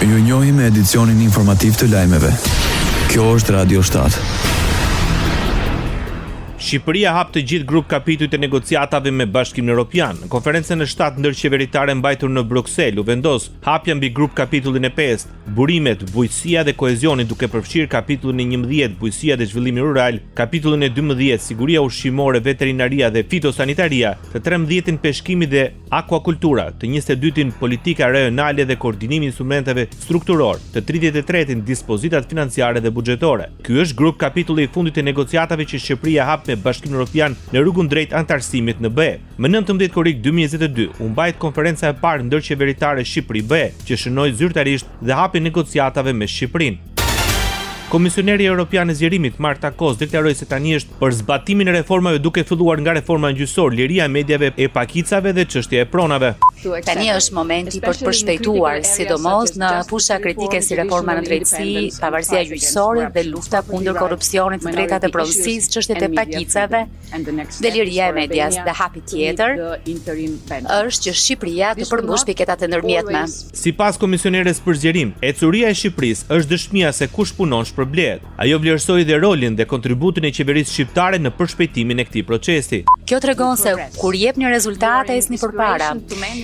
Ju njohim me edicionin informativ të lajmeve. Kjo është Radio 7. Shqipëria hap të gjithë grup kapitujt e negociatave me Bashkimin Evropian. Në konferencën e 7 ndërqeveritare mbajtur në Bruksel u vendos hapja mbi grup kapitullin e 5, burimet, bujqësia dhe kohezioni, duke përfshirë kapitullin e 11, bujqësia dhe zhvillimi rural, kapitullin e 12, siguria ushqimore, veterinaria dhe fitosanitaria, të 13-in peshkimi dhe akvakultura, të 22-in politika rajonale dhe koordinimi i instrumenteve strukturor, të 33-in dispozitat financiare dhe buxhetore. Ky është grup kapitulli i fundit të negociatave që Shqipëria hap me Bashkimin Evropian në rrugën drejt antarësimit në BE. Më 19 korrik 2022 u mbajt konferenca e parë ndërqeveritare Shqipëri-BE, që shënoi zyrtarisht dhe hapi negociatave me Shqipërinë. Komisioneri Evropian e Zgjerimit Marta Kos deklaroi se tani është për zbatimin e reformave, duke filluar nga reforma gjyqësore, liria e mediave, e pakicave dhe çështja e pronave. Tani është momenti për të përshpejtuar, sidomos në fusha kritike si reforma në drejtësi, pavarësia gjyqësore dhe lufta kundër korrupsionit, të drejtat e pronësisë, çështjet e pakicave dhe liria e medias. Dhe hapi tjetër është që Shqipëria të përmbush piketat e ndërmjetme. Sipas komisioneres për zgjerim, ecuria e Shqipërisë është dëshmia se kush punon shpërblet. Ajo vlerësoi dhe rolin dhe kontributin e qeverisë shqiptare në përshpejtimin e këtij procesi. Kjo tregon se kur jepni rezultate isni përpara.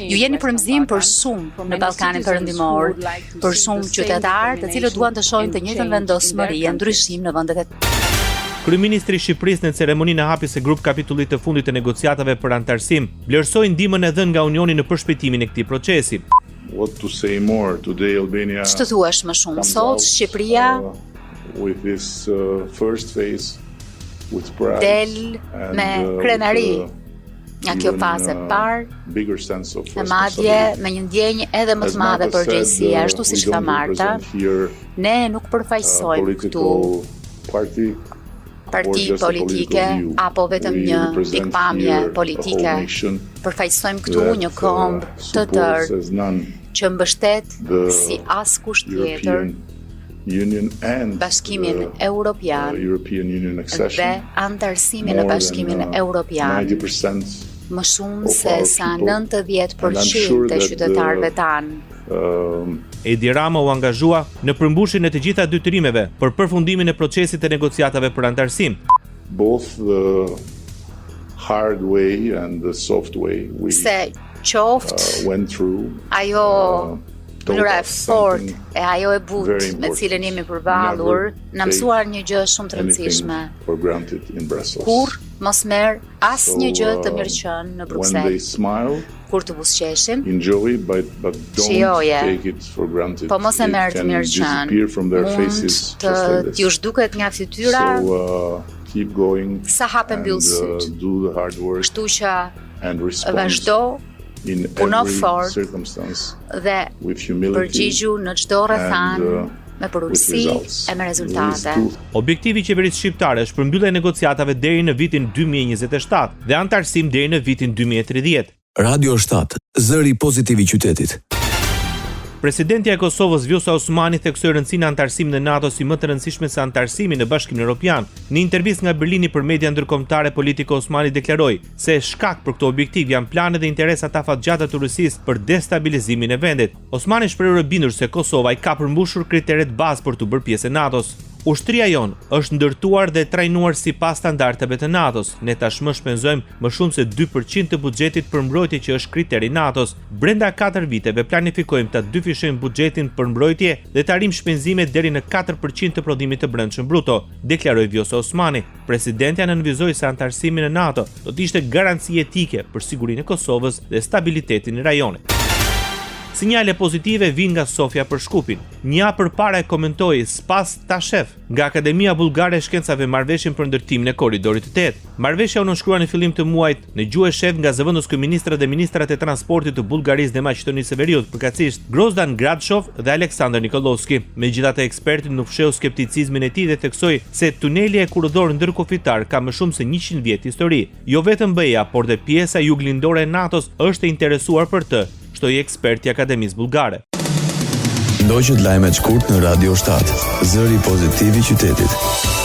Ju jeni frymëzim për shumë në Ballkanin Perëndimor, për shumë qytetarë të cilët duan të shohin të njëjtën vendosmëri e ndryshim në vendet e Kryeministri i Shqipërisë në ceremoninë e hapjes së grup kapitullit të fundit të negociatave për antarësim, vlerësoi ndihmën e dhënë nga Unioni në përshpejtimin e këtij procesi. Ç'të thuash më shumë sot, Shqipëria del me krenari nga kjo fazë e parë, e madje me një ndjenjë edhe më të madhe përgjegjësie, ashtu siç tha Marta, ne nuk përfaqësojmë këtu parti politike apo vetëm një pikpamje politike. Përfaqësojmë këtu një komb të tërë që mbështet si askush tjetër Bashkimin Evropian dhe antarësimin në Bashkimin Evropian. Më shumë se sa 90% të qytetarëve tanë. Edi Rama u angazhua në përmbushjen e të gjitha detyrimeve për përfundimin e procesit të negociatave për antarësim. Se qoftë ajo mënyra e fortë e ajo e butë me cilën jemi përballur, na mësuar një gjë shumë të rëndësishme. Kur mos merr asnjë gjë të mirëqen në Bruksel. Kur të buzëqeshim, shijoje, po mos e merr të mirëqen. Mund të t'ju zhduket nga fytyra sa hape mbyll syt. Kështu që vazhdo, puno fort dhe përgjigju në çdo rrethan me përulësi e me rezultate. Objektivi i qeverisë shqiptare është përmbyllja e negociatave deri në vitin 2027 dhe antarësim deri në vitin 2030. Radio 7, zëri pozitiv i qytetit. Presidentja e Kosovës Vjosa Osmani theksoi rëndësinë e antarësimit në NATO si më të rëndësishme se antarësimi në Bashkimin Evropian. Në intervistë nga Berlini për media ndërkombëtare, politika Osmani deklaroi se shkak për këtë objektiv janë planet dhe interesat afatgjata të Rusisë për destabilizimin e vendit. Osmani shprehoi e bindur se Kosova i ka përmbushur kriteret bazë për të bërë pjesë e NATO-s. Ushtria jon është ndërtuar dhe trajnuar sipas standardeve të NATO-s. Ne tashmë shpenzojmë më shumë se 2% të buxhetit për mbrojtje, që është kriteri i NATO-s. Brenda 4 viteve planifikojmë ta dyfishojmë buxhetin për mbrojtje dhe të arrijmë shpenzimet deri në 4% të prodhimit të brendshëm bruto, deklaroi Vjosa Osmani. Presidentja nënvizoi se antarësimi në NATO do të ishte garanci etike për sigurinë e Kosovës dhe stabilitetin e rajonit. Sinjale pozitive vijnë nga Sofia për Shkupin. Një javë përpara e komentoi Spas Tashev nga Akademia Bullgare e Shkencave marrëveshjen për ndërtimin e korridorit të 8. Marrëveshja u nënshkrua në fillim të muajit në gjuhë shef nga zëvendës kryeministrat dhe ministrat e transportit të Bullgarisë dhe Maqedonisë së Veriut, përkatësisht Grozdan Gradshov dhe Aleksandar Nikolovski. Megjithatë, eksperti nuk fsheu skepticizmin e tij dhe theksoi se tuneli e kurridor ndërkufitar ka më shumë se 100 vjet histori. Jo vetëm BE-ja, por dhe pjesa juglindore e NATO-s është e interesuar për të, shtoi eksperti i Akademisë Bullgare. Ndoqët lajmet shkurt në Radio 7, zëri pozitiv i qytetit.